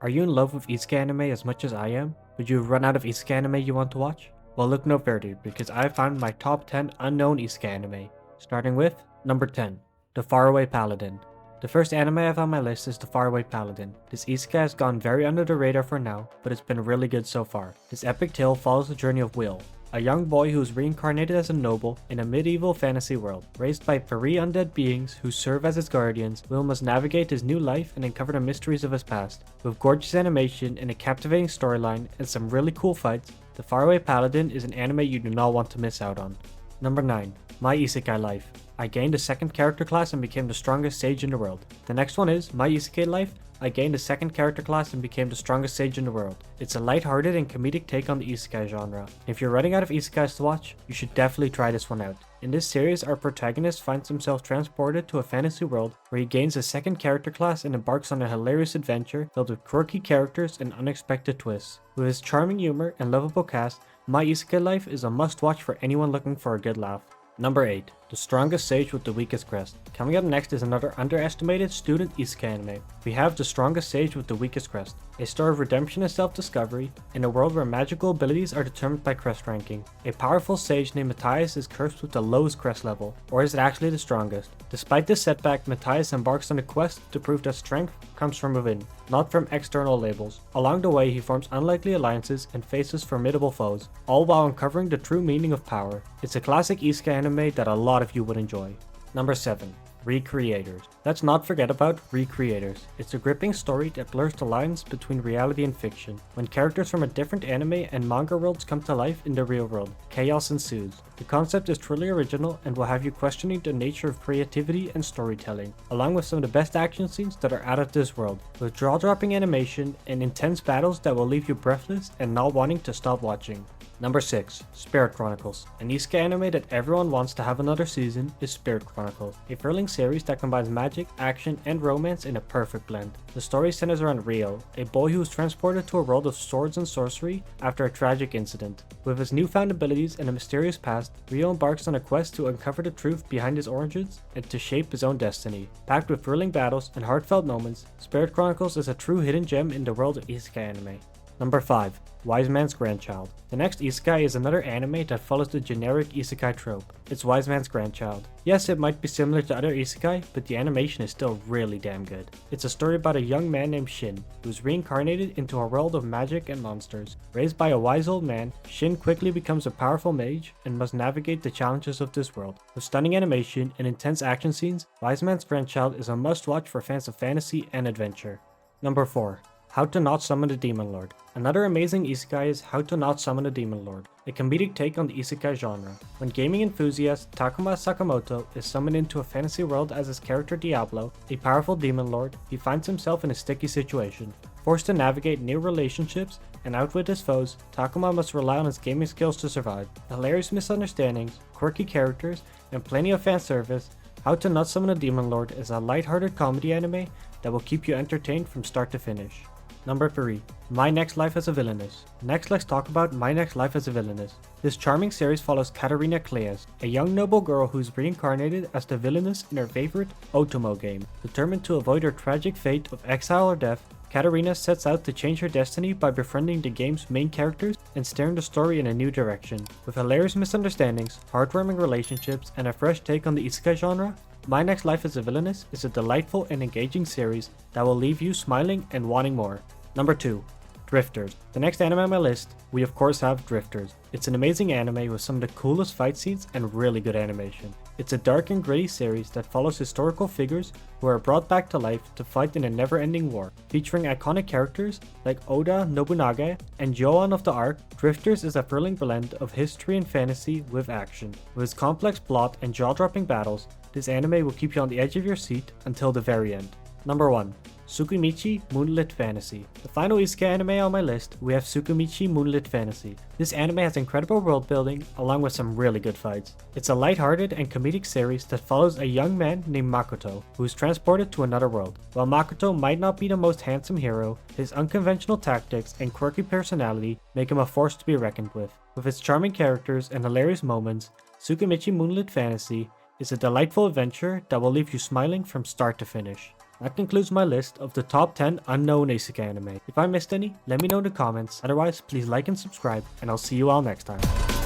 Are you in love with isekai anime as much as I am? But you've run out of isekai anime you want to watch? Well, look no further because I found my top 10 unknown isekai anime. Starting with number 10, The Faraway Paladin. The first anime I have on my list is The Faraway Paladin. This isekai has gone very under the radar for now, but it's been really good so far. This epic tale follows the journey of Will, a young boy who is reincarnated as a noble in a medieval fantasy world. Raised by three undead beings who serve as his guardians, Will must navigate his new life and uncover the mysteries of his past. With gorgeous animation and a captivating storyline and some really cool fights, The Faraway Paladin is an anime you do not want to miss out on. Number 9. My Isekai Life. I gained a second character class and became the strongest sage in the world. The next one is My Isekai Life. I gained a second character class and became the strongest sage in the world. It's a light-hearted and comedic take on the isekai genre. If you're running out of isekais to watch, you should definitely try this one out. In this series, our protagonist finds himself transported to a fantasy world where he gains a second character class and embarks on a hilarious adventure filled with quirky characters and unexpected twists. With his charming humor and lovable cast, My Isekai Life is a must-watch for anyone looking for a good laugh. Number 8. The Strongest Sage with the Weakest Crest. Coming up next is another underestimated student isekai anime. We have The Strongest Sage with the Weakest Crest, a story of redemption and self-discovery in a world where magical abilities are determined by crest ranking. A powerful sage named Matthias is cursed with the lowest crest level, or is it actually the strongest? Despite this setback, Matthias embarks on a quest to prove that strength comes from within, not from external labels. Along the way, he forms unlikely alliances and faces formidable foes, all while uncovering the true meaning of power. It's a classic isekai anime that a lot of you would enjoy. Number 7. Recreators. Let's not forget about Recreators. It's a gripping story that blurs the lines between reality and fiction. When characters from a different anime and manga worlds come to life in the real world, chaos ensues. The concept is truly original and will have you questioning the nature of creativity and storytelling, along with some of the best action scenes that are out of this world, with jaw-dropping animation and intense battles that will leave you breathless and not wanting to stop watching. Number 6. Spirit Chronicles. An isekai anime that everyone wants to have another season is Spirit Chronicles, a thrilling series that combines magic, action, and romance in a perfect blend. The story centers around Rio, a boy who is transported to a world of swords and sorcery after a tragic incident. With his newfound abilities and a mysterious past, Rio embarks on a quest to uncover the truth behind his origins and to shape his own destiny. Packed with thrilling battles and heartfelt moments, Spirit Chronicles is a true hidden gem in the world of isekai anime. Number 5. Wise Man's Grandchild. The next isekai is another anime that follows the generic isekai trope. It's Wise Man's Grandchild. Yes, it might be similar to other isekai, but the animation is still really damn good. It's a story about a young man named Shin, who's reincarnated into a world of magic and monsters. Raised by a wise old man, Shin quickly becomes a powerful mage and must navigate the challenges of this world. With stunning animation and intense action scenes, Wise Man's Grandchild is a must-watch for fans of fantasy and adventure. Number 4. How to Not Summon the Demon Lord. Another amazing isekai is How to Not Summon the Demon Lord, a comedic take on the isekai genre. When gaming enthusiast Takuma Sakamoto is summoned into a fantasy world as his character Diablo, a powerful demon lord, he finds himself in a sticky situation. Forced to navigate new relationships and outwit his foes, Takuma must rely on his gaming skills to survive. Hilarious misunderstandings, quirky characters, and plenty of fan service, How to Not Summon a Demon Lord is a light-hearted comedy anime that will keep you entertained from start to finish. Number 3. My Next Life as a Villainous. Next, let's talk about My Next Life as a Villainous. This charming series follows Katarina Kleas, a young noble girl who's reincarnated as the Villainous in her favorite Otomo game. Determined to avoid her tragic fate of exile or death, Katarina sets out to change her destiny by befriending the game's main characters and steering the story in a new direction. With hilarious misunderstandings, heartwarming relationships, and a fresh take on the isekai genre, My Next Life as a Villainous is a delightful and engaging series that will leave you smiling and wanting more. Number 2. Drifters. The next anime on my list, we of course have Drifters. It's an amazing anime with some of the coolest fight scenes and really good animation. It's a dark and gritty series that follows historical figures who are brought back to life to fight in a never-ending war. Featuring iconic characters like Oda Nobunaga and Joan of the Ark, Drifters is a thrilling blend of history and fantasy with action. With its complex plot and jaw-dropping battles, this anime will keep you on the edge of your seat until the very end. Number 1. Tsukimichi Moonlit Fantasy. The final isekai anime on my list, we have Tsukimichi Moonlit Fantasy. This anime has incredible world building along with some really good fights. It's a light-hearted and comedic series that follows a young man named Makoto, who is transported to another world. While Makoto might not be the most handsome hero, his unconventional tactics and quirky personality make him a force to be reckoned with. With its charming characters and hilarious moments, Tsukimichi Moonlit Fantasy is a delightful adventure that will leave you smiling from start to finish. That concludes my list of the top 10 unknown isekai anime. If I missed any, let me know in the comments. Otherwise, please like and subscribe, and I'll see you all next time.